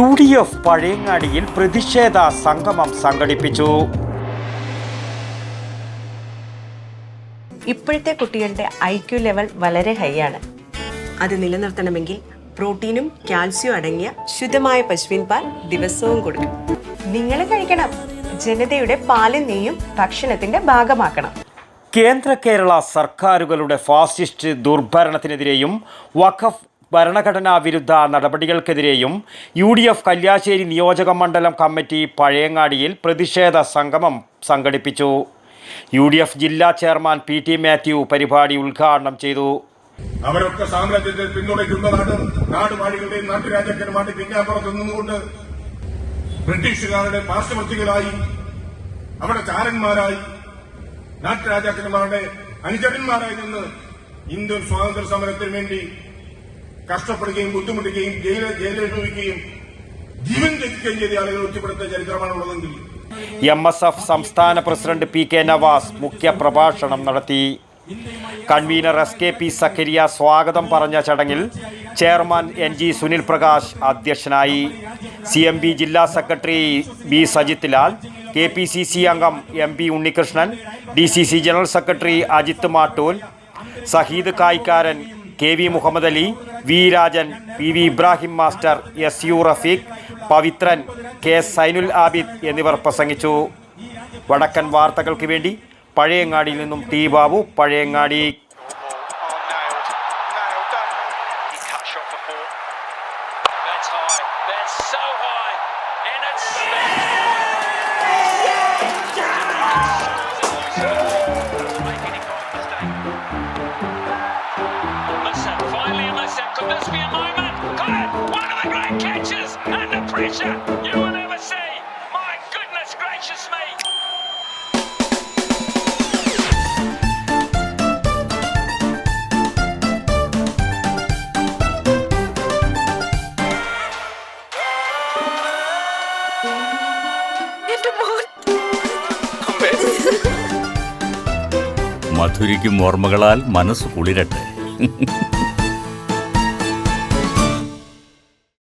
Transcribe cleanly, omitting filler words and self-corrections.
UDF പഴയങ്ങാടിയിൽ പ്രതിഷേധ സംഗമം സംഘടിപ്പിച്ചു. ഇപ്പോഴത്തെ കുട്ടികളുടെ IQ ലെവൽ വളരെ ഹൈ ആണ്. അത് നിലനിർത്തണമെങ്കിൽ പ്രോട്ടീനും കാൽസ്യവും അടങ്ങിയ ശുദ്ധമായ പശുവിൻ പാൽ ദിവസവും കൊടുക്കും. നിങ്ങൾ കഴിക്കണം. ജനതയുടെ പാലും നെയ്യും ഭക്ഷണത്തിന്റെ ഭാഗമാക്കണം. കേന്ദ്ര കേരള സർക്കാരുകളുടെ ഫാസിസ്റ്റ് ദുർഭരണത്തിനെതിരെയും വഖഫ് ഭരണഘടനാ വിരുദ്ധ നടപടികൾക്കെതിരെയും UDF കല്യാശ്ശേരി നിയോജക മണ്ഡലം കമ്മിറ്റി പഴയങ്ങാടിയിൽ പ്രതിഷേധ സംഗമം സംഘടിപ്പിച്ചു. UDF ജില്ലാ ചെയർമാൻ PT മാത്യു പരിപാടി ഉദ്ഘാടനം ചെയ്തു. അവരൊക്കെ സാമ്രാജ്യത്തെ പിന്തുണയ്ക്കുന്നതാണ്. നാടുവാഴികളുടെയും നാട്ടുരാജാക്കന്മാരുടെ പിന്നാമ്പുറത്ത് നിന്നുകൊണ്ട് ബ്രിട്ടീഷുകാരുടെ പാർശ്വവർത്തികളായി, അവരുടെ ചാരന്മാരായി, നാട്ടുരാജാക്കന്മാരുടെ അനുചരന്മാരായി നിന്ന് ഇന്ത്യൻ സ്വാതന്ത്ര്യ സമരത്തിന് വേണ്ടി കഷ്ടപ്പെടുകയും ബുദ്ധിമുട്ടുകയും ജയിലനുഭവിക്കുകയും ജീവൻ ത്യജിക്കുകയും ചെയ്ത ആളുകൾ ഒറ്റപ്പെടുത്ത ചരിത്രമാണുള്ളതെങ്കിൽ MSF സംസ്ഥാന പ്രസിഡന്റ് PK നവാസ് മുഖ്യ പ്രഭാഷണം നടത്തി. കൺവീനർ SKP സക്കരിയ സ്വാഗതം പറഞ്ഞ ചടങ്ങിൽ ചെയർമാൻ NG സുനിൽ പ്രകാശ് അധ്യക്ഷനായി. CMB ജില്ലാ secretary B Sajith Lal, KPCC അംഗം MB Unnikrishnan, DCC general secretary Ajith Mattool, Saheed Kaykkaran, KV Muhammad Ali, V Rajan, PV Ibrahim master, SU Rafeeq, Pavithran, K Sainul Abid എന്നിവർ പ്രസംഗിച്ചു. വടക്കൻ വാർത്തകൾക്ക് വേണ്ടി പഴയങ്ങാടിയിൽ നിന്നും T Babu, Pazhayangadi. Could this be a moment? Got it! One of the great catches! And the pressure you will never see! My goodness gracious me! മധുരിക്കും ഓർമ്മകളാൽ മനസ്സ് കുളിരട്ടെ.